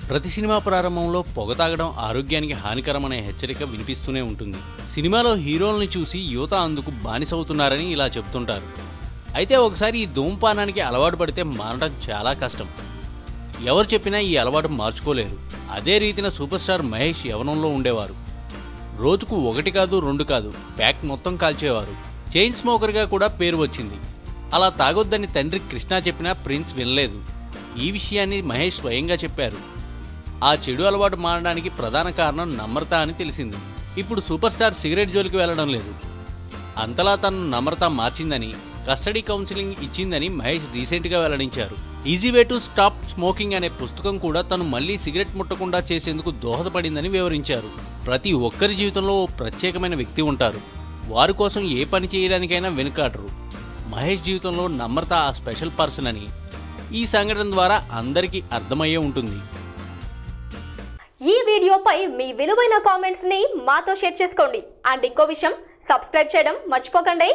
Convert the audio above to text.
ప్రతి సినిమా ప్రారంభంలో పొగ తాగడం ఆరోగ్యానికి హానికరమనే హెచ్చరిక వినిపిస్తూనే ఉంటుంది. సినిమాలో హీరోల్ని చూసి యువత అందుకు బానిసవుతున్నారని ఇలా చెబుతుంటారు. అయితే ఒకసారి ఈ ధూమపానానికి అలవాటు పడితే మానడం చాలా కష్టం. ఎవరు చెప్పినా ఈ అలవాటు మార్చుకోలేరు. అదే రీతిన సూపర్ స్టార్ మహేష్ యవ్వనంలో ఉండేవారు. రోజుకు 1 కాదు 2 కాదు ప్యాక్ మొత్తం కాల్చేవారు. చైన్ స్మోకర్గా కూడా పేరు వచ్చింది. అలా తాగొద్దని తండ్రి కృష్ణ చెప్పినా ప్రిన్స్ వినలేదు. ఈ విషయాన్ని మహేష్ స్వయంగా చెప్పారు. ఆ చెడు అలవాటు మారడానికి ప్రధాన కారణం నమ్రత అని తెలిసింది. ఇప్పుడు సూపర్ స్టార్ సిగరెట్ జోలికి వెళ్లడం లేదు. అంతలా తను నమ్రత మార్చిందని, కస్టడీ కౌన్సిలింగ్ ఇచ్చిందని మహేష్ రీసెంట్గా వెల్లడించారు. Easy way to stop smoking అనే పుస్తకం కూడా తను మళ్ళీ సిగరెట్ ముట్టకుండా చేసేందుకు దోహదపడిందని వివరించారు. ప్రతి ఒక్కరి జీవితంలో ఓ ప్రత్యేకమైన వ్యక్తి ఉంటారు. వారి కోసం ఏ పని చేయడానికైనా వెనుకాడరు. మహేష్ జీవితంలో నమ్రత ఆ స్పెషల్ పర్సన్ అని ఈ సంఘటన ద్వారా అందరికీ అర్థమయ్యే ఉంటుంది. ఈ వీడియోపై మీ విలువైన కామెంట్స్ ని మాతో షేర్ చేసుకోండి. అండ్ ఇంకో విషయం, సబ్స్క్రైబ్ చేయడం మర్చిపోకండి.